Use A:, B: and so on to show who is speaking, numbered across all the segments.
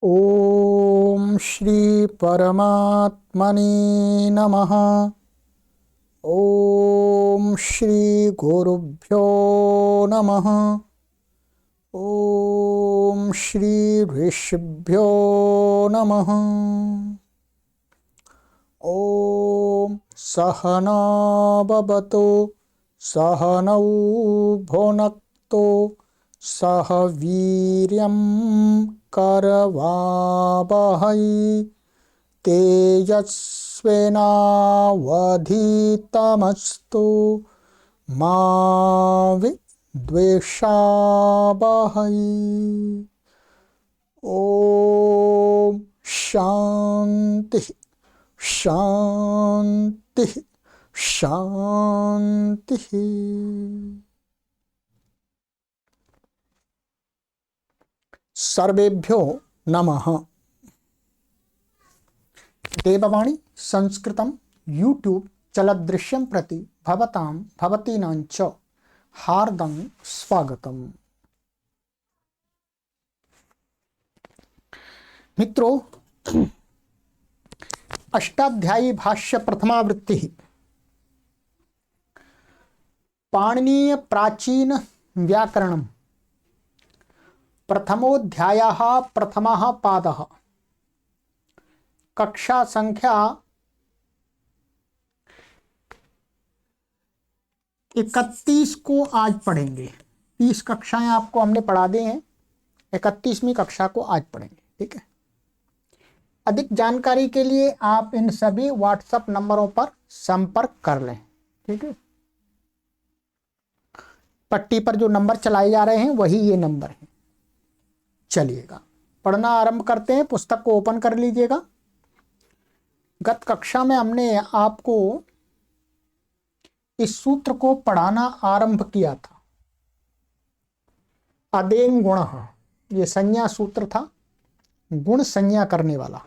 A: ओम श्री परमात्मने नमः। ओम श्री गुरुभ्यो नमः। ओम श्री ऋषिभ्यो नमः। ओम सहना भवतु सहनौ भुनक्तु सह वीर्यं करवावहै तेजस्विनावधीतमस्तु मा विद्विषावहै। ओम शांति शांति शांति। सर्वेभ्यो नमः। देववाणी संस्कृतं यूट्यूब चलदृश्यं प्रति भवतां भवतीनां च हार्दं स्वागतम्। मित्रों, अष्टाध्यायी भाष्य प्रथमावृत्ति पाणिनीय प्राचीन व्याकरणं प्रथमोऽध्यायः प्रथमः पादः कक्षा संख्या 31 को आज पढ़ेंगे। 30 कक्षाएं आपको हमने पढ़ा दी हैं, 31वीं कक्षा को आज पढ़ेंगे। ठीक है। अधिक जानकारी के लिए आप इन सभी व्हाट्सएप नंबरों पर संपर्क कर लें। ठीक है। पट्टी पर जो नंबर चलाए जा रहे हैं वही ये नंबर है। चलिएगा, पढ़ना आरंभ करते हैं। पुस्तक को ओपन कर लीजिएगा। गत कक्षा में हमने आपको इस सूत्र को पढ़ाना आरंभ किया था। अदेन गुण, ये संज्ञा सूत्र था, गुण संज्ञा करने वाला।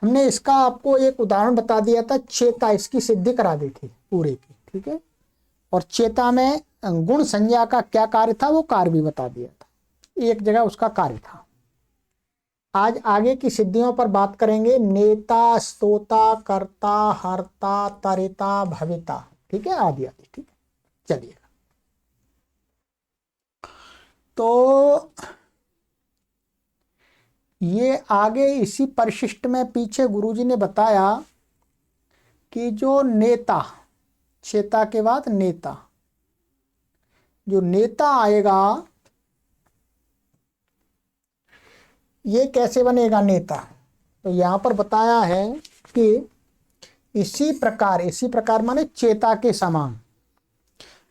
A: हमने इसका आपको एक उदाहरण बता दिया था। चेता, इसकी सिद्धि करा दी थी पूरे की। ठीक है। और चेता में गुण संज्ञा का क्या कार्य था वो कार्य भी बता दिया था। एक जगह उसका कार्य था। आज आगे की सिद्धियों पर बात करेंगे। नेता, स्तोता, कर्ता, हर्ता, तरिता, भविता। ठीक है, आदि आदि। ठीक है, चलिएगा। तो ये आगे इसी परिशिष्ट में पीछे गुरुजी ने बताया कि जो नेता, चेता के बाद नेता, जो नेता आएगा ये कैसे बनेगा नेता। तो यहां पर बताया है कि इसी प्रकार माने चेता के समान,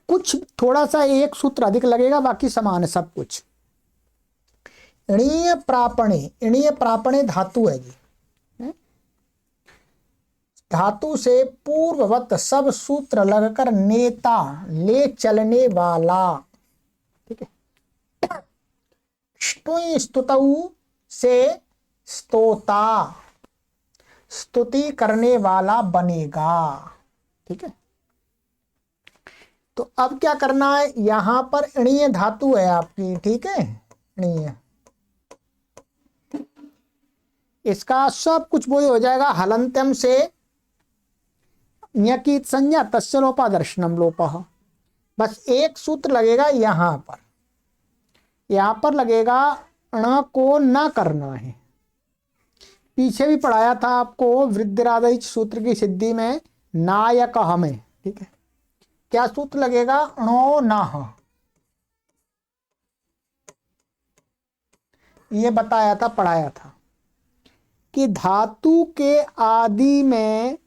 A: कुछ थोड़ा सा एक सूत्र अधिक लगेगा, बाकी समान है सब कुछ। इणीय प्रापणे, इणीय प्रापणे धातु है जी। धातु से पूर्ववत सब सूत्र लगकर नेता, ले चलने वाला। ठीक है। ष्टुयि स्तुतौ से स्तोता, स्तुति करने वाला बनेगा। ठीक है। तो अब क्या करना है, यहां पर इणीय धातु है आपकी। ठीक है, इणीय, इसका सब कुछ वही हो जाएगा। हलंत्यम से ञकित संज्ञा तस्य लोपा दर्शनम लोपः। बस एक सूत्र लगेगा यहां पर। यहां पर लगेगा ण को न करना है। पीछे भी पढ़ाया था आपको वृद्धिरादि सूत्र की सिद्धि में नायक हमें। ठीक है। क्या सूत्र लगेगा, णो न। ये बताया था, पढ़ाया था कि धातु के आदि में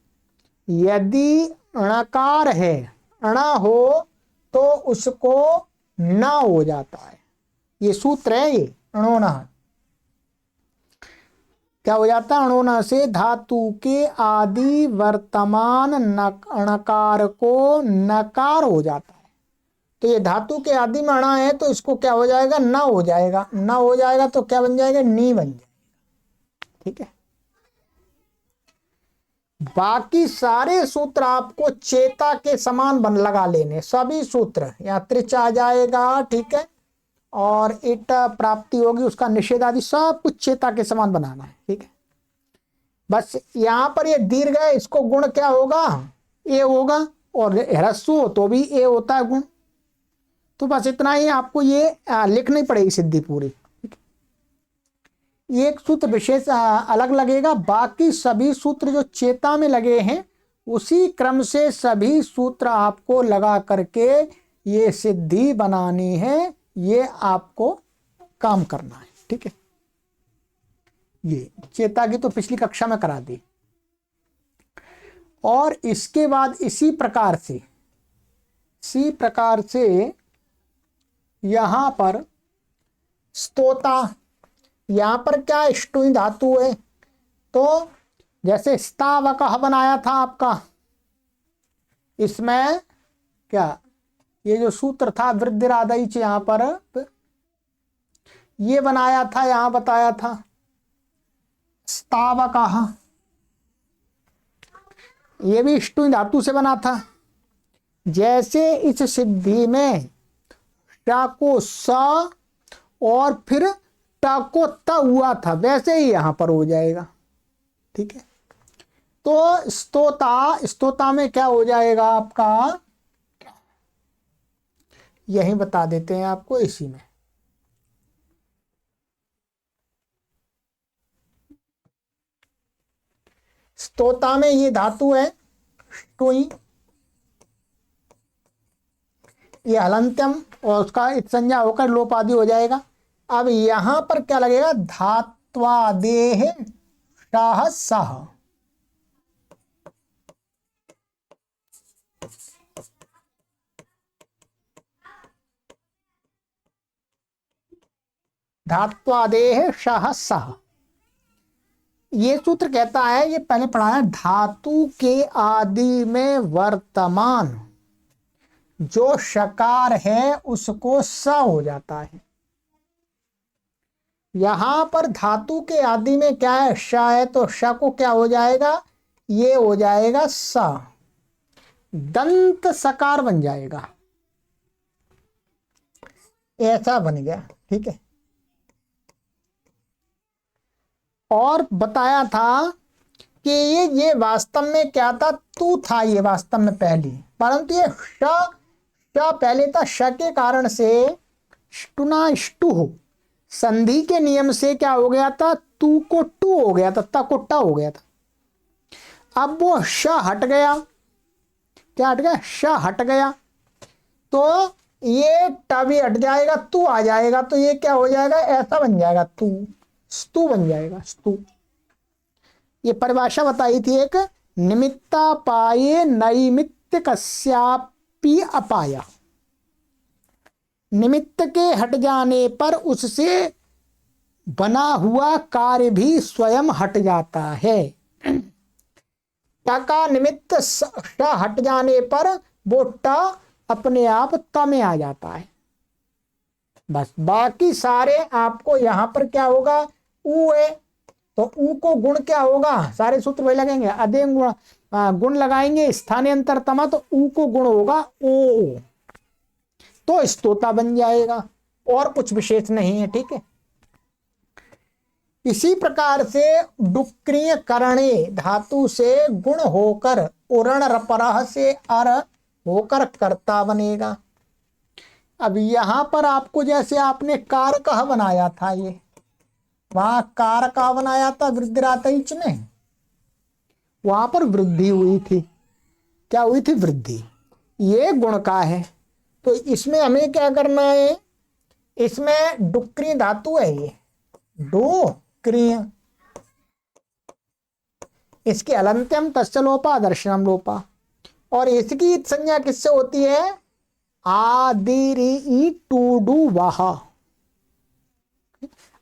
A: यदि णकार है, ण हो तो उसको न हो जाता है। ये सूत्र है, ये अणोना। क्या हो जाता है, अणोना से धातु के आदि वर्तमान णकार को नकार हो जाता है। तो ये धातु के आदि में अणा है तो इसको क्या हो जाएगा, न हो जाएगा। न हो जाएगा तो क्या बन जाएगा, नी बन जाएगा। ठीक है। बाकी सारे सूत्र आपको चेता के समान बन लगा लेने, सभी सूत्र। यहाँ त्रिच आ जाएगा। ठीक है। और इट प्राप्ति होगी, उसका निषेध आदि सब कुछ चेता के समान बनाना है। ठीक है, बस यहां पर ये दीर्घ है, इसको गुण क्या होगा, ए होगा, और ह्रस्व हो तो भी ए होता है गुण। तो बस इतना ही आपको ये लिखनी पड़ेगी सिद्धि पूरी। एक सूत्र विशेष अलग लगेगा, बाकी सभी सूत्र जो चेता में लगे हैं उसी क्रम से सभी सूत्र आपको लगा करके ये सिद्धि बनानी है, ये आपको काम करना है। ठीक है, ये चेता की तो पिछली कक्षा में करा दी। और इसके बाद इसी प्रकार से यहां पर स्तोता, यहां पर क्या ष्टुई धातु है, तो जैसे स्तावकः बनाया था आपका, इसमें क्या ये जो सूत्र था वृद्धिरादैच, यहां पर ये बनाया था, यहां बताया था स्तावकः, ये भी ष्टुई धातु से बना था। जैसे इस सिद्धि में टा को स और फिर टा को त हुआ था, वैसे ही यहां पर हो जाएगा। ठीक है, तो स्तोता में क्या हो जाएगा आपका, यही बता देते हैं आपको इसी में। स्तोता में ये धातु है ष्टुई, ये हलंत्यम, और उसका इत संज्ञा होकर लोप आदि हो जाएगा। अब यहां पर क्या लगेगा, धात्वादेह शाह सह, धात्वादेह शाह सह। ये सूत्र कहता है, ये पहले पढ़ा है, धातु के आदि में वर्तमान जो शकार है उसको स हो जाता है। यहां पर धातु के आदि में क्या है, श है, तो श को क्या हो जाएगा, ये हो जाएगा स, दंत सकार बन जाएगा, ऐसा बन गया। ठीक है, और बताया था कि ये वास्तव में क्या था, तू था ये वास्तव में पहली, परंतु ये श पहले था, श के कारण से ष्टुना ष्टु हो, संधि के नियम से क्या हो गया था, तू को टू हो गया था, ता को टा हो गया था। अब वो श हट गया, क्या हट गया, श हट गया, तो ये टा भी हट जाएगा, तू आ जाएगा, तो ये क्या हो जाएगा, ऐसा बन जाएगा, तू स्तु बन जाएगा, स्तु। ये परिभाषा बताई थी एक, निमित्ता पाये नैमित्त कस्यापि अपाया, निमित्त के हट जाने पर उससे बना हुआ कार्य भी स्वयं हट जाता है। ट का निमित्त ट हट जाने पर वो ट अपने आप त में आ जाता है। बस बाकी सारे आपको यहां पर क्या होगा, ऊ है, तो ऊ को गुण क्या होगा, सारे सूत्र वही लगेंगे, अधेय गुण गुण लगाएंगे स्थानांतर तमा, तो ऊ को गुण होगा ओ, तो स्तोता बन जाएगा, और कुछ विशेष नहीं है। ठीक है, इसी प्रकार से डुक्रिय करणे धातु से गुण होकर उरण रपरह से अर होकर कर्ता बनेगा। अब यहां पर आपको जैसे आपने कारकः बनाया था, ये वहां कारकः बनाया था वृद्धिरातैच में, वहां पर वृद्धि हुई थी, क्या हुई थी, वृद्धि, ये गुण का है। तो इसमें हमें क्या करना है, इसमें डुक्रिय धातु है, ये डुक्रिय, इसकी अलंत्यम तस्य लोपा दर्शनम लोपा, और इसकी संज्ञा किससे होती है, आदिरी टूडू वह,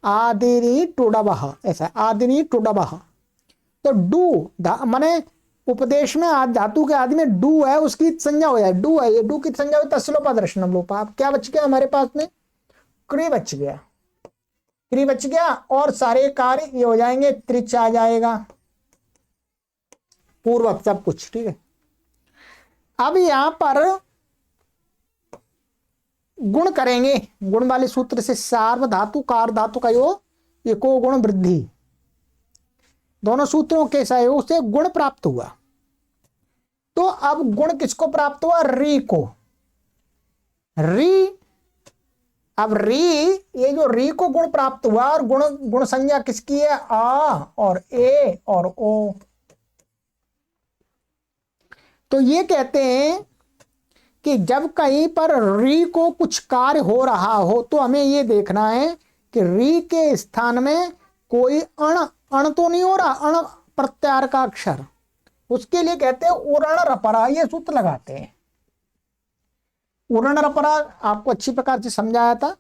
A: आदिरी टूडवह, ऐसा आदिनी टूडवह। तो डू माने उपदेश में धातु के आदि में डू है, उसकी संज्ञा हो जाए, डू है, ये डू की संज्ञा हुई तस्लोपा दर्शनम लोपा। अब क्या बच गया हमारे पास में, क्री बच गया, क्री बच गया, और सारे कार्य ये हो जाएंगे, त्रिच आ जाएगा, पूर्वक सब कुछ। ठीक है, अब यहां पर गुण करेंगे, गुण वाले सूत्र से सार्व धातु कार धातु का योग एको गुण वृद्धि, दोनों सूत्रों के सहयोग से गुण प्राप्त हुआ। तो अब गुण किसको प्राप्त हुआ? री को। री, अब री, ये जो री को गुण प्राप्त हुआ और गुण गुण संज्ञा किसकी है? आ और ए और ओ। तो ये कहते हैं कि जब कहीं पर री को कुछ कार्य हो रहा हो तो हमें ये देखना है कि री के स्थान में कोई अण तो नहीं हो रहा, अण प्रत्यार का अक्षर, उसके लिए कहते हैं उरण रपरा। ये सूत्र लगाते हैं। उरण रपरा आपको अच्छी प्रकार से समझाया था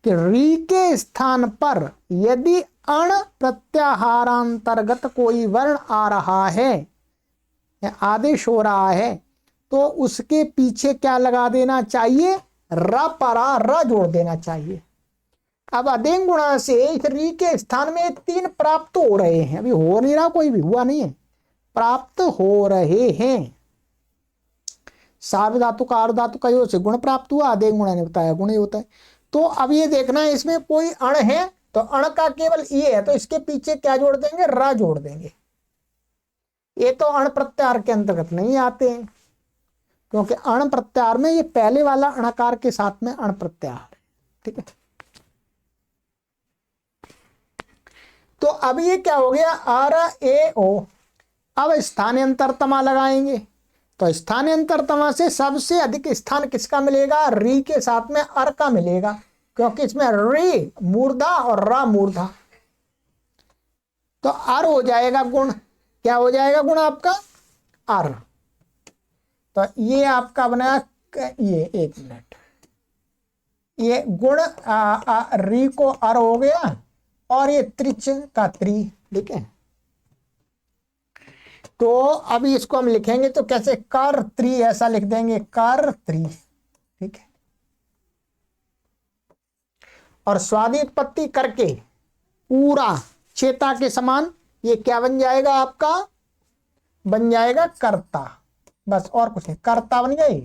A: कि री के स्थान पर यदि अण प्रत्याहारांतर्गत कोई वर्ण आ रहा है, आदेश हो रहा है, तो उसके पीछे क्या लगा देना चाहिए? र परा, र जोड़ देना चाहिए। अब अदेंग गुणा से इस री के स्थान में 3 प्राप्त हो रहे हैं। अभी हो नहीं रहा, कोई भी हुआ नहीं है, प्राप्त हो रहे हैं। सार्व धातु का आर्ध धातु का योग से गुण प्राप्त हुआ, अदेंग गुणा ने बताया गुण ही होता है। तो अब ये देखना है इसमें कोई अण है, तो अण का केवल ये है, तो इसके पीछे क्या जोड़ देंगे? र जोड़ देंगे। ये तो अण प्रत्याहार के अंतर्गत नहीं आते हैं, क्योंकि अण प्रत्याहार में ये पहले वाला अणकार के साथ में अण प्रत्याहार है। ठीक है, तो अब ये क्या हो गया? आर ए ओ। अब स्थानांतरतमा लगाएंगे, तो स्थानांतरतमा से सबसे अधिक स्थान किसका मिलेगा? री के साथ में अर का मिलेगा, क्योंकि इसमें री मूर्धा और रा मूर्धा। तो अर हो जाएगा गुण। क्या हो जाएगा गुण आपका? अर। तो ये आपका बना, ये 1 मिनट, ये गुण री को अर हो गया और ये त्रिच का त्रि। ठीक है, तो अभी इसको हम लिखेंगे तो कैसे? कर त्रि, ऐसा लिख देंगे, कर त्रि। ठीक है, और स्वादी उत्पत्ति करके पूरा चेता के समान ये क्या बन जाएगा आपका? बन जाएगा कर्ता। बस और कुछ नहीं, कर्ता बन गए।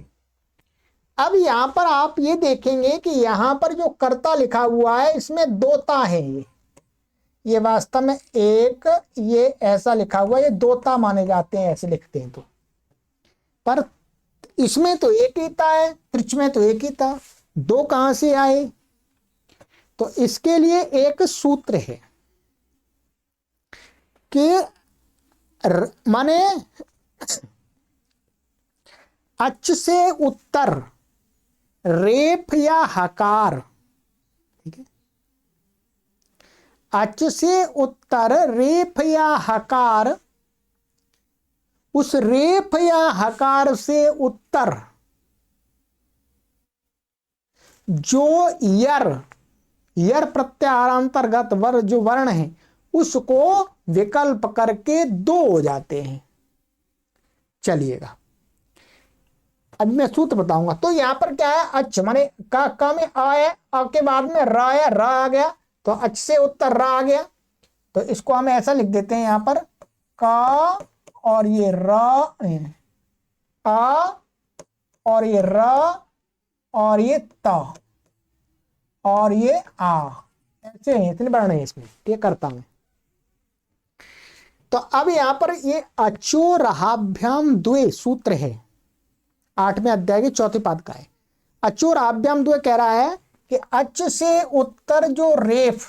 A: अब यहां पर आप ये देखेंगे कि यहां पर जो कर्ता लिखा हुआ है इसमें 2 ता है। ये वास्तव में एक, ये ऐसा लिखा हुआ है, ये 2 ता माने जाते हैं, ऐसे लिखते हैं। तो पर इसमें तो एक ही ता है, त्रिच में तो एक ही ता, 2 कहां से आए? तो इसके लिए एक सूत्र है कि माने अच से उत्तर रेफ या हकार। ठीक है, अच से उत्तर रेफ या हकार, उस रेफ या हकार से उत्तर जो यर प्रत्याहारांतर्गत जो वर्ण है उसको विकल्प करके 2 हो जाते हैं। चलिएगा, अब मैं सूत्र बताऊंगा। तो यहां पर क्या है? अच माने का में आ है, आ के बाद में रा है, रा आ गया, तो अच से उत्तर रा आ गया। तो इसको हम ऐसा लिख देते हैं यहां पर, का और ये रा, आ और ये रा और ये ता और ये आ, ऐसे इतने वर्ण है इसमें। ये करता हूं। तो अब यहां पर ये अचोरहाभ्याम द्वे सूत्र है, 8वें अध्याय के 4थे पाद का है। अचोरहाभ्याम द्वे कह रहा है कि अच से उत्तर जो रेफ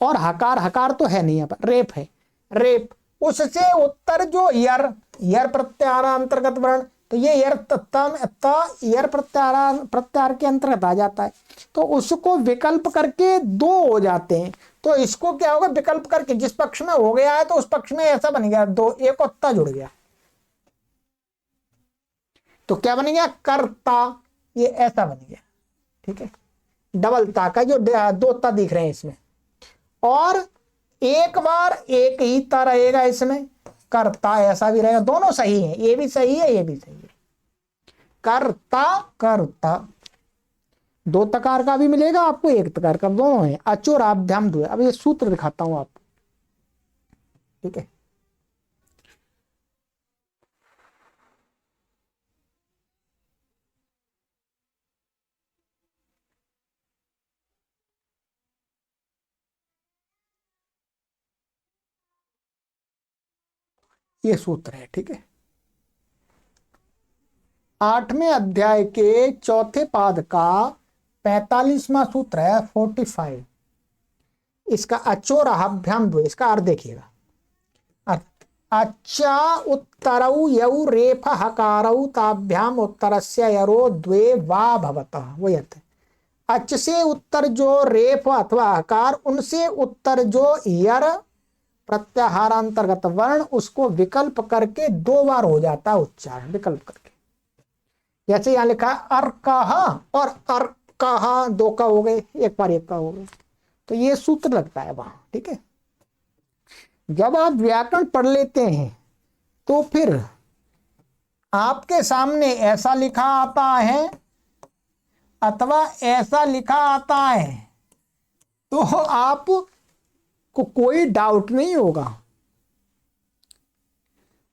A: और हकार, हकार तो है नहीं यहाँ पर, रेफ है, रेफ, उससे उत्तर जो यर प्रत्याहार अंतर्गत वर्ण, तो ये यर यर प्रत्याहार के अंतर्गत आ जाता है, तो उसको विकल्प करके 2 हो जाते हैं। तो इसको क्या होगा? विकल्प करके जिस पक्ष में हो गया है तो उस पक्ष में ऐसा बन गया 2, एक उत्ता जुड़ गया, तो क्या बन गया? कर्ता। ये ऐसा बन गया। ठीक है, डबल ता का जो 2 ता दिख रहे हैं इसमें, और एक बार एक ही ता रहेगा इसमें, कर्ता ऐसा भी रहेगा। दोनों सही है, ये भी सही है, ये भी सही है। कर्ता कर्ता, 2 तकार का भी मिलेगा आपको, 1 तकार का, दोनों है। अचोराभ्याम द्वे। अब ये सूत्र दिखाता हूं आपको। ठीक है, ये सूत्र है, ठीक है। 8वें अध्याय के चौथे पाद का 45वां सूत्र है 45। इसका अचोरहाभ्याम द्वे, इसका अर्थ देखिएगा। अर्थ, अच्छा उत्तरौ यौ रेफ हकारौ ताभ्याम उत्तरस्य यरो द्वे वा भवतः, वही अर्थ है। अच से उत्तर जो रेफ अथवा हकार, उनसे उत्तर जो यर प्रत्याहारांतर्गत वर्ण, उसको विकल्प करके 2 बार हो जाता है उच्चारण, विकल्प करके। जैसे यहां लिखा अर्कह और अर्कह, 2 का हो गए, एक बार 1 का हो गए, तो ये सूत्र लगता है वहां, ठीक है। जब आप व्याकरण पढ़ लेते हैं तो फिर आपके सामने ऐसा लिखा आता है अथवा ऐसा लिखा आता है तो आपको कोई डाउट नहीं होगा।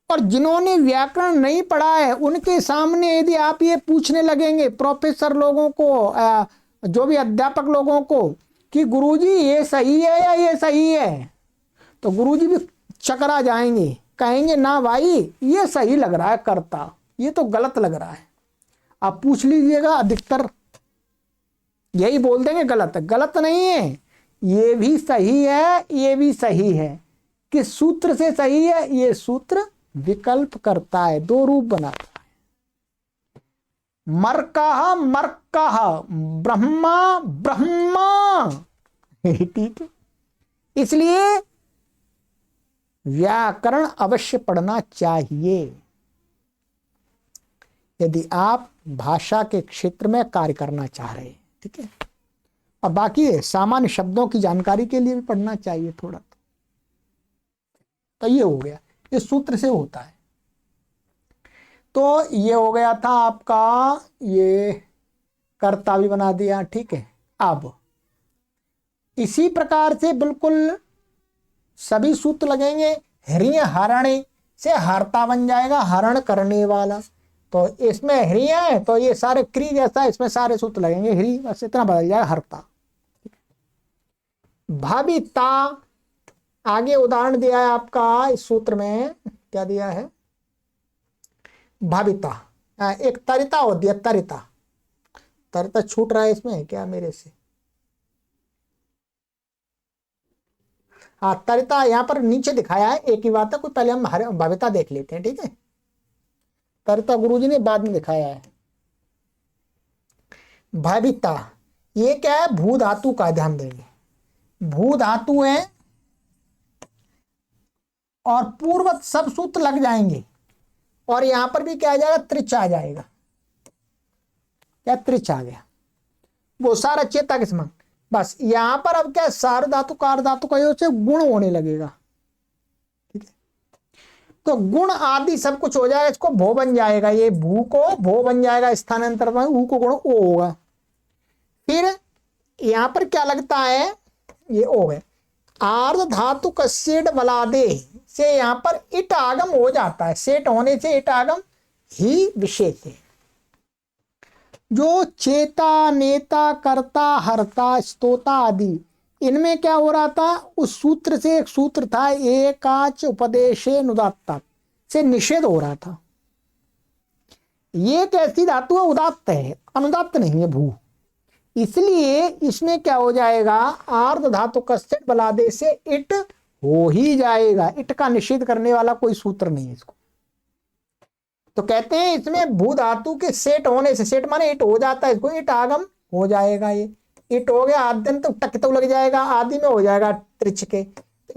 A: और जिन्होंने व्याकरण नहीं पढ़ा है उनके सामने यदि आप ये पूछने लगेंगे प्रोफेसर लोगों को, जो भी अध्यापक लोगों को, कि गुरुजी ये सही है या ये सही है, तो गुरुजी भी चकरा जाएंगे, कहेंगे ना भाई ये सही लग रहा है कर्ता, ये तो गलत लग रहा है। आप पूछ लीजिएगा, अधिकतर यही बोल देंगे गलत है। गलत नहीं है, ये भी सही है, ये भी सही है। किस सूत्र से सही है? ये सूत्र विकल्प करता है, 2 रूप बनाता है। मर्कः मर्कः, ब्रह्मा ब्रह्मा, ठीक है। इसलिए व्याकरण अवश्य पढ़ना चाहिए यदि आप भाषा के क्षेत्र में कार्य करना चाह रहे हैं, ठीक है। और बाकी सामान्य शब्दों की जानकारी के लिए भी पढ़ना चाहिए थोड़ा। तो ये हो गया, इस सूत्र से होता है। तो ये हो गया था आपका, ये कर्ता भी बना दिया, ठीक है। अब इसी प्रकार से बिल्कुल सभी सूत्र लगेंगे। ह्रिय हरणे से हरता बन जाएगा, हरण करने वाला। तो इसमें ह्रिय है तो ये सारे क्री जैसा, इसमें सारे सूत्र लगेंगे, ह्री, बस इतना बदल जाएगा, हरता। भाविता, आगे उदाहरण दिया है आपका इस सूत्र में, क्या दिया है? भाविता, एक तरिता हो दिया, तरिता। तरिता छूट रहा है इसमें क्या मेरे से? हाँ, तरिता यहाँ पर नीचे दिखाया है, एक ही बात है। कोई पहले हम भाविता देख लेते हैं, ठीक है। तरिता गुरुजी ने बाद में दिखाया है। भाविता ये क्या है? भू धातु का, ध्यान देंगे, भू धातु है और पूर्वत सब सूत्र लग जाएंगे। और यहां पर भी क्या आ जाएगा? त्रिच आ जाएगा। क्या त्रिच आ गया? वो सारा चेता के समान। बस यहां पर अब क्या, सार धातु कार धातु का से गुण होने लगेगा, ठीक है। तो गुण आदि सब कुछ हो जाएगा, इसको भो बन जाएगा, ये भू को भो बन जाएगा, स्थानांतर में ऊ को गुण ओ होगा। फिर यहां पर क्या लगता है? ये ओ है। आर्ध धातु का सेठ बलादे से यहां पर इट आगम हो जाता है, सेठ होने से इट आगम ही विशेष है। जो चेता, नेता, कर्ता, हरता, स्तोता आदि, इनमें क्या हो रहा था? उस सूत्र से एक सूत्र था, एकाच उपदेशे नुदात्ता, से निषेध हो रहा था। ये कैसी धातु है? उदात्त है, अनुदात्त नहीं है भू। इसलिए इसमें क्या हो जाएगा? आर्ध धातु का सेठ बलादे से इट हो ही जाएगा। इट का निषेध करने वाला कोई सूत्र नहीं है इसको। तो कहते हैं इसमें भू धातु के सेठ होने से, सेठ माने इट हो जाता है, इसको इट आगम हो जाएगा। ये इट हो गया, आद्यंत टक तो लग जाएगा, आदि में हो जाएगा त्रिच के,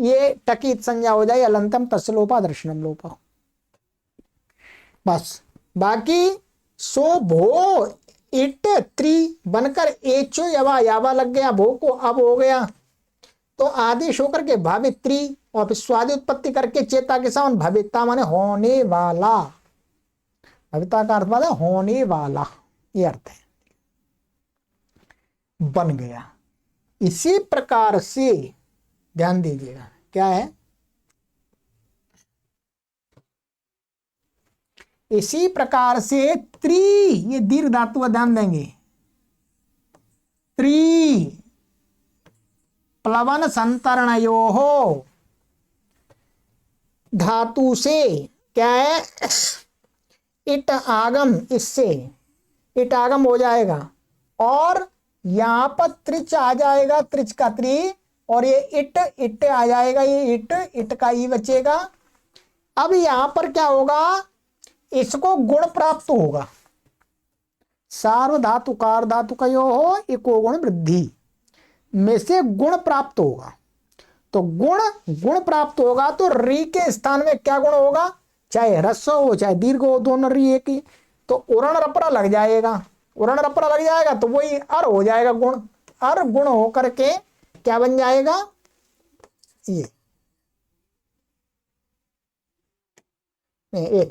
A: ये टकी संज्ञा हो जाए, अलंतम तस्य लोपा दर्शनम लोपा। बस बाकी सो भो इट त्रि बनकर एचो यवा, यावा लग गया भो को, अब हो गया तो आदेश होकर के भावित्री, और फिर स्वादि उत्पत्ति करके चेता के साथ भविता माने होने वाला, भविता का अर्थ माने होने वाला, ये अर्थ है, बन गया। इसी प्रकार से ध्यान दीजिएगा, क्या है? इसी प्रकार से त्रि, ये दीर्घ धातु का ध्यान देंगे, त्रि प्लवन संतरणयो हो, धातु से क्या है, इट आगम, इससे इट आगम हो जाएगा और यहां पर त्रिच आ जाएगा, त्रिच का त्रि, और ये इट आ जाएगा, ये इट का ई बचेगा। अब यहां पर क्या होगा, इसको गुण प्राप्त होगा, सार्वधातुकार धातु का यो हो इको गुण वृद्धि में से गुण प्राप्त होगा। तो गुण प्राप्त होगा तो री के स्थान में क्या गुण होगा, चाहे ह्रस्व हो चाहे दीर्घ हो, दोनों री एक ही, तो उरण रपरा लग जाएगा, उरण रपरा लग जाएगा तो वही अर हो जाएगा गुण, अर गुण होकर के क्या बन जाएगा, ये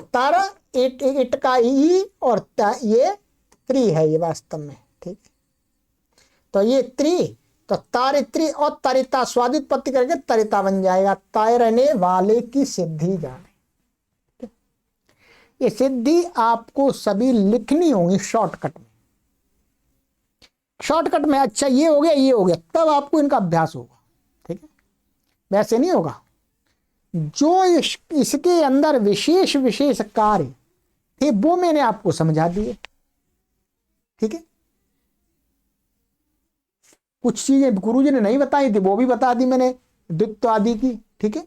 A: तर, इट का ई और ये त्रि है ये वास्तव में, ठीक। तो ये त्रि, तो तारित्री और तरिता स्वादित उत्पत्ति करके तरिता बन जाएगा, तैरने वाले की सिद्धि जाने। ये सिद्धि आपको सभी लिखनी होगी शॉर्टकट में, शॉर्टकट में। अच्छा ये हो गया, ये हो गया, तब आपको इनका अभ्यास होगा, ठीक है, वैसे नहीं होगा। जो इसके अंदर विशेष विशेष कार्य थे वो मैंने आपको समझा दिए, ठीक है। कुछ चीजें गुरुजी ने नहीं बताई थी वो भी बता दी मैंने, द्वित्व आदि की, ठीक है।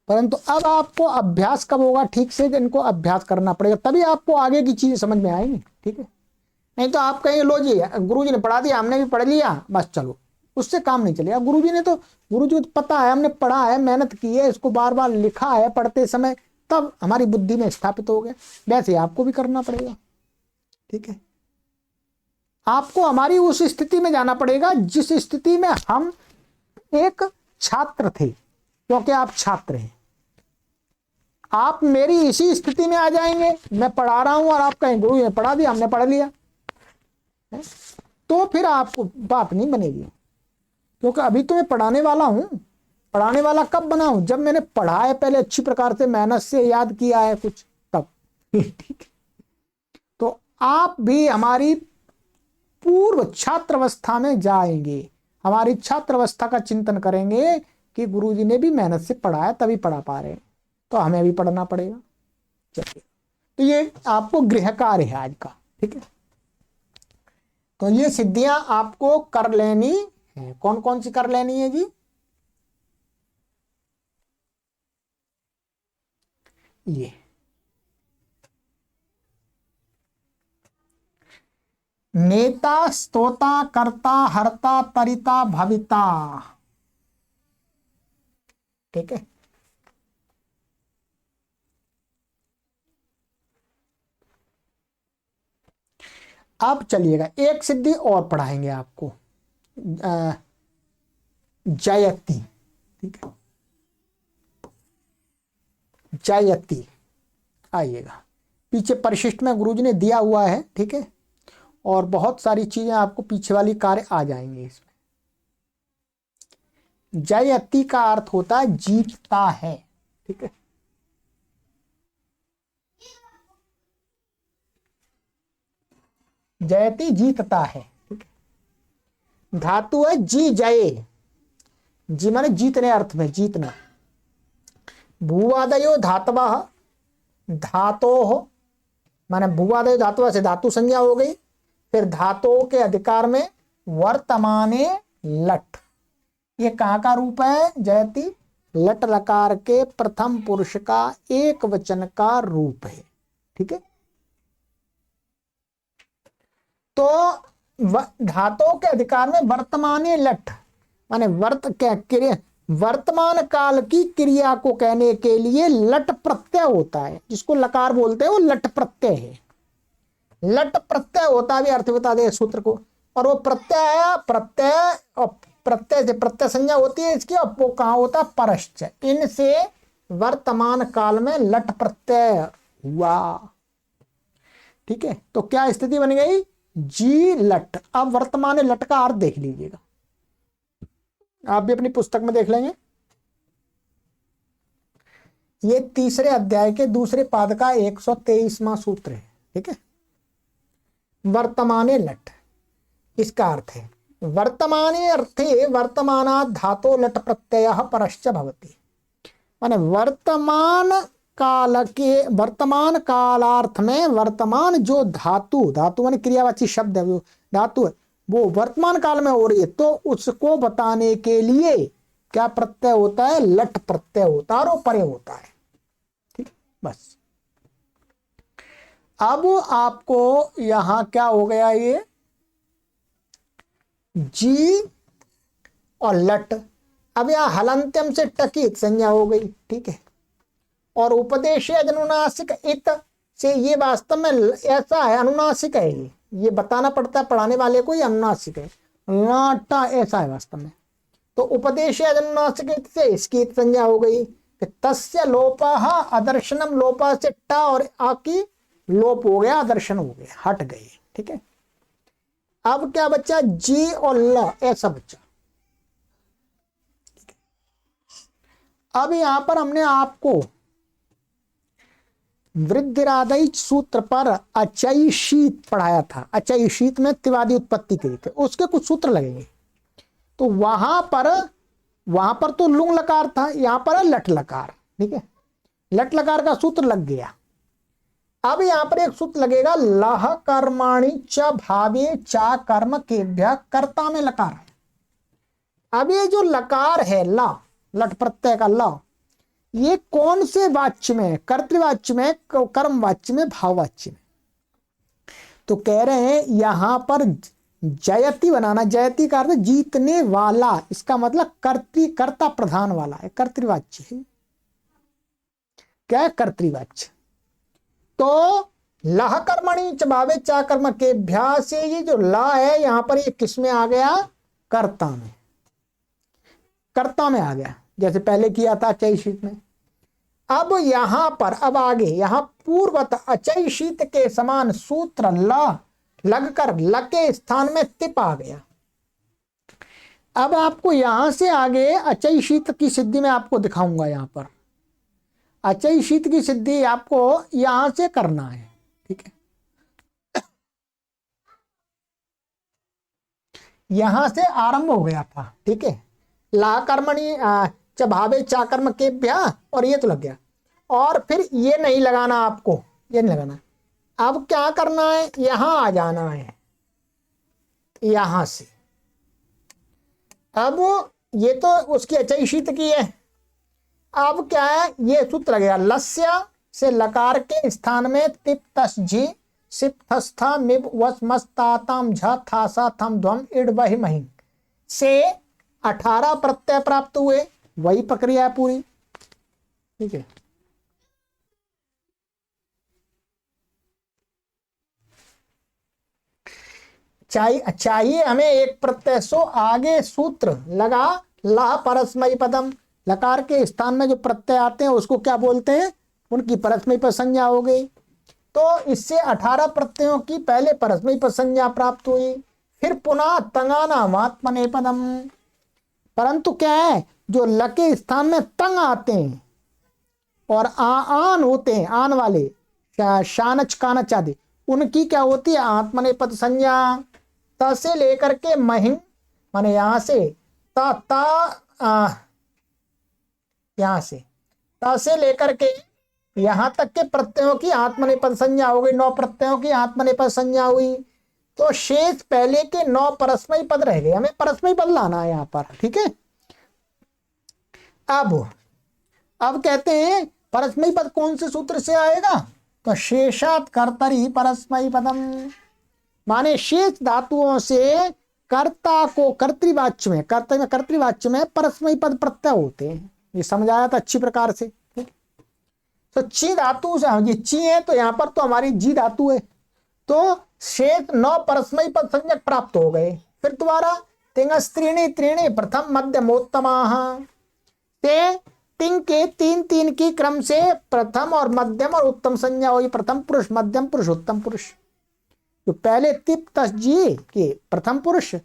A: परंतु अब आपको अभ्यास कब होगा, ठीक से इनको अभ्यास करना पड़ेगा, तभी आपको आगे की चीजें समझ में आएंगी, ठीक है। नहीं तो आप कहेंगे लो जी गुरुजी ने पढ़ा दिया, हमने भी पढ़ लिया, बस चलो, उससे काम नहीं चलेगा। गुरुजी को पता है, हमने पढ़ा है, मेहनत की है, इसको बार बार लिखा है पढ़ते समय, तब हमारी बुद्धि में स्थापित हो गया। वैसे आपको भी करना पड़ेगा, ठीक है। आपको हमारी उस स्थिति में जाना पड़ेगा जिस स्थिति में हम एक छात्र थे, क्योंकि आप छात्र हैं। आप मेरी इसी स्थिति में आ जाएंगे, मैं पढ़ा रहा हूं और आप कहेंगे गुरु ने पढ़ा दिया, हमने पढ़ लिया, तो फिर आपको बात नहीं बनेगी। क्योंकि अभी तो मैं पढ़ाने वाला हूं, पढ़ाने वाला कब बना हूं, जब मैंने पढ़ा है पहले अच्छी प्रकार से, मेहनत से याद किया है कुछ, तब ठीक। तो आप भी हमारी पूर्व छात्रावस्था में जाएंगे, हमारी छात्रावस्था का चिंतन करेंगे कि गुरुजी ने भी मेहनत से पढ़ा है तभी पढ़ा पा रहे हैं, तो हमें भी पढ़ना पड़ेगा। चलिए, तो ये आपको गृह कार्य है आज का, ठीक है। तो ये सिद्धियां आपको कर लेनी है। कौन कौन सी कर लेनी है जी, ये नेता, स्तोता, कर्ता, हर्ता, तरिता, भविता, ठीक है। अब चलिएगा एक सिद्धि और पढ़ाएंगे आपको, जयति, ठीक है, जयति। आइएगा, पीछे परिशिष्ट में गुरुजी ने दिया हुआ है, ठीक है, और बहुत सारी चीजें आपको पीछे वाली कार्य आ जाएंगे इसमें। जयति का अर्थ होता है जीतता है, ठीक है। जयति जीतता है, ठीक है। धातु है जी जये, जी माने जीतने अर्थ में, जीतना। भूवादयो धातव, धातो माने भूवादयो धातु से धातु संज्ञा हो गई। फिर धातुओं के अधिकार में वर्तमाने लट, ये कहां का रूप है, जयति लट लकार के प्रथम पुरुष का एक वचन का रूप है, ठीक है। तो धातुओं के अधिकार में वर्तमाने लट माने वर्तमान काल की क्रिया को कहने के लिए लट प्रत्यय होता है, जिसको लकार बोलते हैं वो लट प्रत्यय है। लट प्रत्यय होता भी अर्थ बता दे सूत्र को, और वो प्रत्यय और प्रत्यय से प्रत्यय संज्ञा होती है इसकी, और वो कहाँ होता है, परश्च। इनसे वर्तमान काल में लट प्रत्यय हुआ, ठीक है। तो क्या स्थिति बन गई, जी लट। अब वर्तमान लट का अर्थ देख लीजिएगा, आप भी अपनी पुस्तक में देख लेंगे। ये तीसरे अध्याय के दूसरे पाद का 123वां सूत्र है, ठीक है। वर्तमाने लट, इसका अर्थ है वर्तमाने अर्थे वर्तमानात् धातो लट प्रत्यय परश्च भवति। माने वर्तमान कालार्थ में वर्तमान जो धातु माने क्रियावाची शब्द है, वो धातु है, वो वर्तमान काल में हो रही है, तो उसको बताने के लिए क्या प्रत्यय होता है? लट प्रत्यय होता है, और परे होता है। ठीक, बस। अब आपको यहां क्या हो गया, ये जी और लट। अब यहां हलंत्यम से टकित संज्ञा हो गई। ठीक है, और उपदेश अनुनासिक इत से ये वास्तव में ऐसा है, अनुनासिक है, ये बताना पड़ता है पढ़ाने वाले को, ये अनुनासिक है, नाटा ऐसा है वास्तव में। तो उपदेश अनुनासिक इत से इसकी संज्ञा हो गई। तस्य लोपः अदर्शनम, लोपा से टा और आ की लोप हो गया, दर्शन हो गया, हट गए। ठीक है, अब क्या बच्चा? जी और ल ऐसा बच्चा। अब यहां पर हमने आपको वृद्धिरादय सूत्र पर अचयी शीत पढ़ाया था। अचयी शीत में तिवादी उत्पत्ति के लिए उसके कुछ सूत्र लगेंगे। तो वहां पर तो लुंग लकार था, यहां पर है लट लकार। ठीक है, लट लकार का सूत्र लग गया। अब यहां पर एक सूत्र लगेगा, लह कर्माणि च भावे चा कर्म केभ्यः, कर्ता में लकार है। अब ये जो लकार है ला, लट प्रत्यय का ला, ये कौन से वाच्य में? कर्तृवाच्य में, कर्म वाच्य में, भाव वाच्य में। तो कह रहे हैं यहां पर जयति बनाना। जयति का अर्थ जीतने वाला, इसका मतलब कर्ता प्रधान वाला है, कर्तृवाच्य है। क्या है? कर्तृवाच्य। तो लह कर्मणि च भावे चा कर्म केभ्यः से ये जो ला है यहां पर, ये किस में आ गया? कर्ता में, कर्ता में आ गया, जैसे पहले किया था अचयी शीत में। अब यहां पर, अब आगे यहां पूर्वत अचयी शीत के समान सूत्र ल लगकर ल के स्थान में तिप आ गया। अब आपको यहां से आगे अचयी शीत की सिद्धि में आपको दिखाऊंगा। यहां पर अचयी शीत की सिद्धि आपको यहां से करना है। ठीक है, यहां से आरंभ हो गया था। ठीक है, ला कर्मणि च भावे चा कर्म केभ्यः, और ये तो लग गया। और फिर ये नहीं लगाना आपको, ये नहीं लगाना। अब क्या करना है? यहां आ जाना है, यहां से। अब ये तो उसकी अचयी शीत की है। अब क्या है? ये सूत्र लगेगा, लस्य से लकार के स्थान में तिप तस झी सिप थस्था मिब वस मस्तातम झ थासा थम ध्वम इड वहि महि से 18 प्रत्यय प्राप्त हुए। वही प्रक्रिया है पूरी। ठीक है, चाहिए हमें एक प्रत्यय। सो आगे सूत्र लगा, ला परस्मयी पदम, लकार के स्थान में जो प्रत्यय आते हैं उसको क्या बोलते हैं? उनकी परस्मयी पद संज्ञा हो गई। तो इससे 18 प्रत्ययों की पहले परस्मयी पद संज्ञा प्राप्त हुई। फिर पुनः तंगाना महात्मने पदम, परंतु क्या है? जो ल के स्थान में तंग आते हैं और आन होते हैं, आन वाले शानच कानच आदि, उनकी क्या होती है? आत्मने पद संज्ञा। त से लेकर के महिं, माने यहां से यहां से त से लेकर के यहां तक के प्रत्ययों की आत्मनेपद संज्ञा हो गई। 9 प्रत्ययों की आत्मनेपद संज्ञा हुई। तो शेष पहले के 9 परस्मयी पद रह गए, हमें परस्मयी पद लाना है यहां पर। ठीक है, अब कहते हैं परस्मयी पद कौन से सूत्र से आएगा? तो शेषात कर्तरि परस्मयी पदम, माने शेष धातुओं से कर्ता को कर्तृवाच्य में, कर्तृवाच्य में परस्मयी पद प्रत्यय होते हैं। ये समझाया था अच्छी प्रकार से। तो ची धातु से, ये ची है तो यहां पर तो हमारी जी धातु है, तो शेष 9 परस्मयी पद संज्ञक प्राप्त हो गए। फिर दोबारा तिंगस्त्रीणी त्रीणी प्रथम मध्यमोत्तमाः, ते तिंग के 3 की क्रम से प्रथम और मध्यम और उत्तम संज्ञा हुई। प्रथम पुरुष, मध्यम पुरुष, उत्तम पुरुष। तो पहले तिप तस जी के प्रथम पुरुष,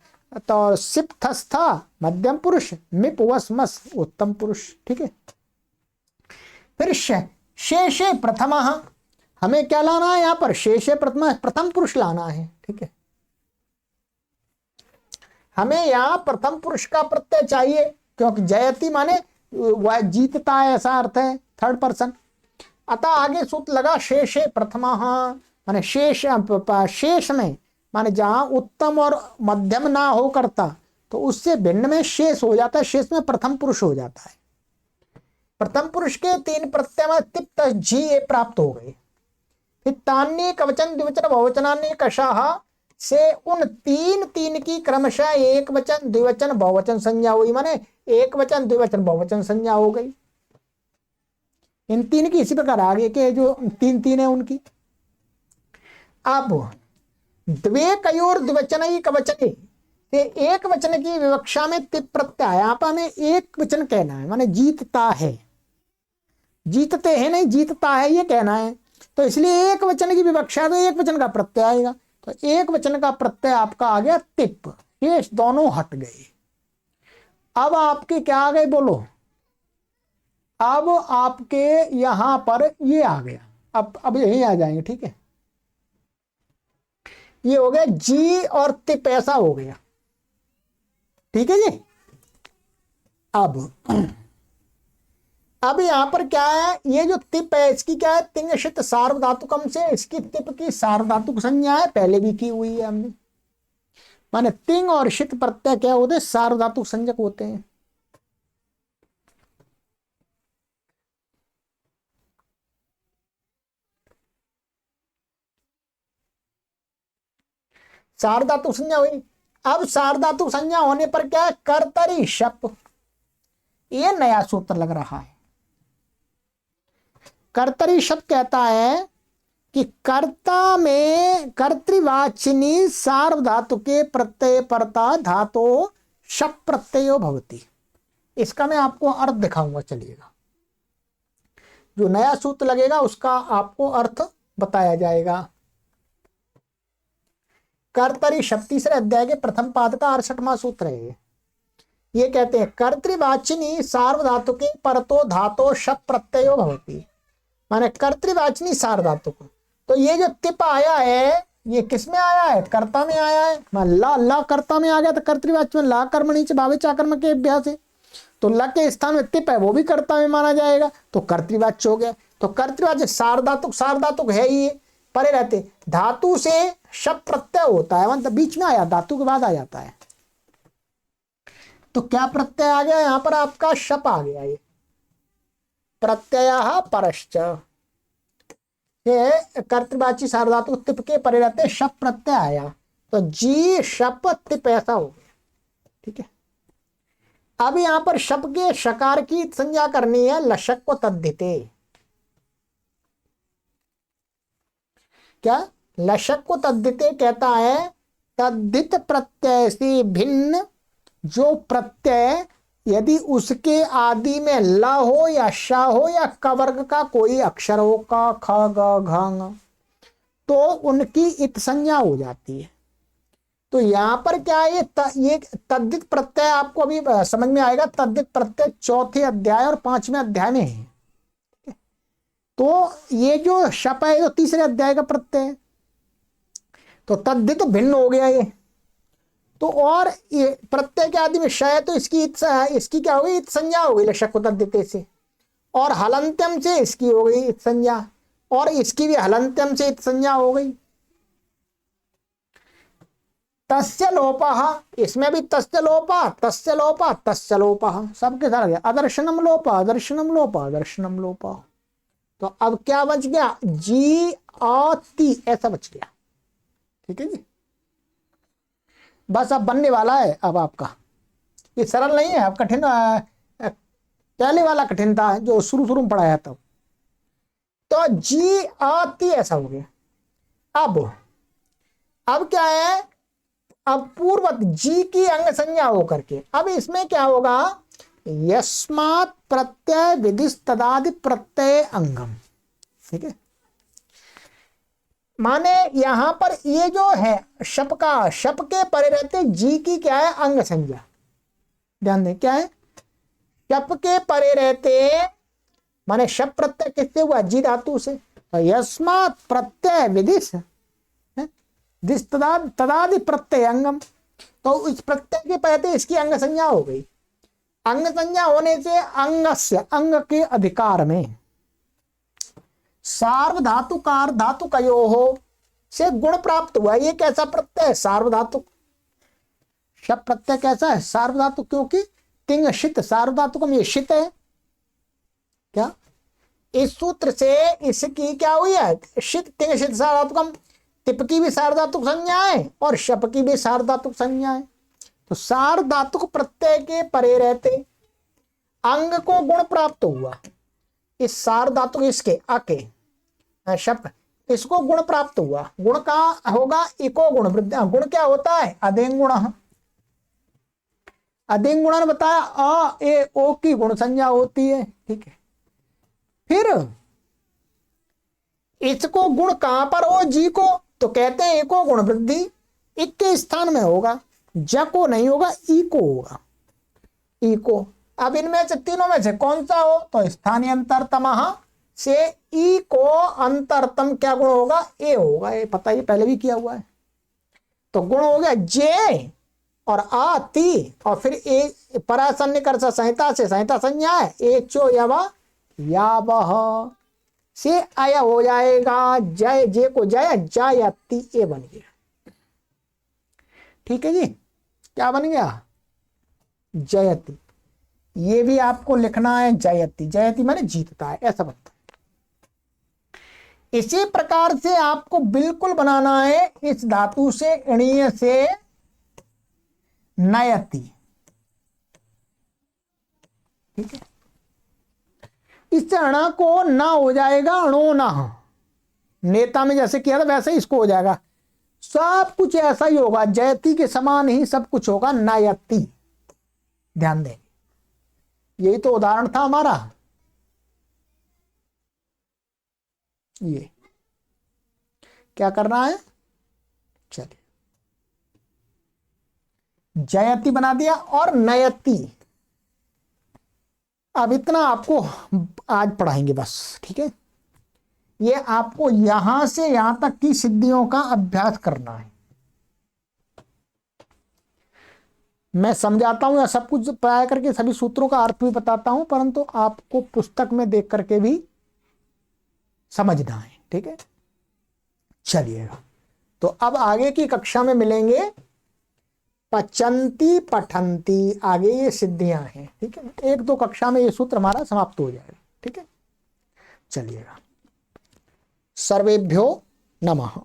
A: तो सिप थस था मध्यम पुरुष, मिप वस मस उत्तम पुरुष। ठीक है, फिर शेषे प्रथम, हमें क्या लाना है यहां पर? शेषे प्रथम पुरुष लाना है। ठीक है, हमें यहां प्रथम पुरुष का प्रत्यय चाहिए, क्योंकि जयति माने वह जीतता है ऐसा अर्थ है, थर्ड पर्सन। अतः आगे सूत्र लगा शेषे प्रथमा, माने शेष शेष में माने जहां उत्तम और मध्यम ना हो करता तो उससे भिन्न में शेष हो जाता है, शेष में प्रथम पुरुष हो जाता है। प्रथम पुरुष के 3 प्रत्यय में तिप तस जी ये प्राप्त हो गए। फिर तान्य कवचन द्विवचन बहुवचनान्य कषाह से उन 3 की क्रमशः एक वचन द्विवचन बहुवचन संज्ञा हुई, माने एक वचन द्विवचन बहुवचन संज्ञा हो गई। इन 3 की इसी प्रकार आगे के जो 3 है उनकी। अब द्वे कयोर द्विवचन कवचने से एक वचन की विवक्षा में तिप प्रत्यय, यहाँ पर हमें एक वचन कहना है, माने जीतता है, जीतते हैं नहीं जीतता है ये कहना है। तो इसलिए एक वचन की विवक्षा में एक वचन का प्रत्यय आएगा, तो एक वचन का प्रत्यय आपका आ गया तिप, शेष दोनों हट गए। अब आपके क्या आ गए बोलो, अब आपके यहां पर ये आ गया, अब यही आ जाएंगे, ठीक है। ये हो गया जी और तिप, ऐसा हो गया, ठीक है जी। अब यहां पर क्या है, ये जो तिप है इसकी क्या है, तिंग शित सार्वधातुकम से इसकी तिप की सार्वधातुक संज्ञा है, पहले भी की हुई है हमने। माने तिंग और शित प्रत्यय क्या होते हैं, सार्वधातुक संज्ञक होते हैं। सार्वधातुक संज्ञा हुई। अब सार्वधातुक संज्ञा होने पर क्या है, कर्तरी शप, ये नया सूत्र लग रहा है। कर्तरी शब्द कहता है कि कर्ता में कर्तृवाचिनी सार्वधातु के प्रत्यय परता धातो शप प्रत्ययो भवति। इसका मैं आपको अर्थ दिखाऊंगा, चलिएगा। जो नया सूत्र लगेगा उसका आपको अर्थ बताया जाएगा। कर्तरी शब्द 3रे अध्याय के प्रथम पाद का 68वां सूत्र है। ये कहते हैं कर्तृवाचिनी सार्वधातु के परतो धातो शप प्रत्ययो भवति, माने कर्तृवाचनी सार्वधातुक। तो ये जो तिप आया है ये किस में आया है, कर्ता में आया है। मान ला कर्ता में आ गया तो कर्तृवाच्य में ला कर्मणि च भावे चाकर्म के अभ्यास है, तो ला के स्थान में तिप है वो भी कर्ता में माना जाएगा, तो कर्तृवाच्य हो गया। तो कर्तृवाच्य सार्वधातुक है ही, परे रहते धातु से शप प्रत्यय होता है, मतलब बीच में आया, धातु के बाद आ जाता है। तो क्या प्रत्यय आ गया यहां पर, आपका शप आ गया, ये प्रत्यय परश्च, ये कर्तृवाची सार्वधातुक तिप के परे रहते शप प्रत्यय आया, तो जी शप तिप ऐसा हो गया, ठीक है। अब यहां पर शप के शकार की संज्ञा करनी है, लशक को तद्धिते। क्या लशक को तद्धिते कहता है, तद्धित प्रत्यय से भिन्न जो प्रत्यय यदि उसके आदि में ल हो या श हो या क वर्ग का कोई अक्षर हो, क ख ग घ, तो उनकी इत संज्ञा हो जाती है। तो यहां पर क्या है, ये तद्धित प्रत्यय आपको अभी समझ में आएगा। तद्धित प्रत्यय 4थे अध्याय और 5वें अध्याय में है। तो ये जो शप है तो 3रे अध्याय का प्रत्यय है, तो तद्धित भिन्न हो गया ये। तो और ये प्रत्यय के आदि में श है तो इसकी क्या हो गई, इत संज्ञा हो गई लशक को तद्धिते से, और हलंत्यम से इसकी हो गई इत संज्ञा, और इसकी भी हलंत्यम से इत संज्ञा हो गई। तस्य लोपः, इसमें भी तस्य लोपः तस्य लोपः तस्य लोपः, सबके साथ गया। अदर्शनम लोपः अदर्शनम लोपः अदर्शनम लोपः। तो अब क्या बच गया, जी आती ऐसा बच गया, ठीक है जी। बस अब बनने वाला है। अब आपका ये सरल नहीं है, अब कठिन, पहले वाला कठिन था जो शुरू में पढ़ाया तब। तो जी आती ऐसा हो गया। अब क्या है, अब पूर्वत जी की अंग संज्ञा हो करके, अब इसमें क्या होगा, यस्मात् प्रत्यय विधिस तदादि प्रत्यय अंगम, ठीक है। माने यहां पर ये जो है शप के परे रहते जी की क्या है, अंग संज्ञा। ध्यान दें क्या है, शप के परे रहते माने शप प्रत्यय किससे हुआ, जी धातु से। तो यस्मात् प्रत्यय विधिस तदादि प्रत्यय अंगम, तो इस प्रत्यय के परे इसकी अंग संज्ञा हो गई। अंग संज्ञा होने से अंगस्य, अंग के अधिकार में, सार्वधातुकार धातुकयोः से गुण प्राप्त हुआ। ये कैसा प्रत्यय है? सार्वधातुक। शब्द प्रत्यय कैसा है? सार्वधातुक, क्योंकि तिंग शित सार्वधातुकम, ये शित है क्या? इस सूत्र से इसकी क्या हुई है? शित तिंग शित सार्वधातुकम। तिप की भी सार्वधातुक संज्ञा है और शप की भी सार्वधातुक संज्ञा है। तो सार्वधातुक प्रत्यय के परे रहते अंग को गुण प्राप्त हुआ। इस सार्वधातुक इसके अके शप, इसको गुण प्राप्त हुआ। गुण कहाँ होगा? इको गुण वृद्धि। गुण क्या होता है? अधिंग गुण। अधिंग गुण ने बताया अ ए ओ की गुण संज्ञा होती है। ठीक है, फिर इसको गुण कहां पर हो? जी को, तो कहते हैं एको गुण वृद्धि इक के स्थान में होगा, ज को नहीं होगा, ई को होगा। ई को, अब इनमें से तीनों में से कौन सा हो? तो स्थानीय अंतरतम से ई को अंतरतम क्या गुण होगा? ए होगा। ये पता, ये पहले भी किया हुआ है। तो गुण हो गया जे और आ ती, और फिर ए परासन्निकर्ष संहिता से, संहिता संज्ञा है एचो यावह से अय हो जाएगा। जय, जे को जय, जायती ए बन गया। ठीक है जी, क्या बन गया? जयती। ये भी आपको लिखना है जयती। जयती माने जीतता है, ऐसा बनता है। इसी प्रकार से आपको बिल्कुल बनाना है इस धातु से, णीय से नयति। ठीक है, इस अणा को ना हो जाएगा अणो ना। नेता में जैसे किया था वैसे ही इसको हो जाएगा। सब कुछ ऐसा ही होगा, जयति के समान ही सब कुछ होगा, नयति। ध्यान दें, यही तो उदाहरण था हमारा। ये क्या करना है? चलिए, जयति बना दिया और नयति। अब इतना आपको आज पढ़ाएंगे बस। ठीक है, ये आपको यहां से यहां तक की सिद्धियों का अभ्यास करना है। मैं समझाता हूं या सब कुछ पढ़ाया करके सभी सूत्रों का अर्थ भी बताता हूं, परंतु आपको पुस्तक में देख करके भी समझना है। ठीक है, चलिएगा। तो अब आगे की कक्षा में मिलेंगे पचंती पठंती, आगे ये सिद्धियां हैं। ठीक है, एक दो कक्षा में ये सूत्र हमारा समाप्त हो जाएगा। ठीक है, चलिएगा। सर्वेभ्यो नमः।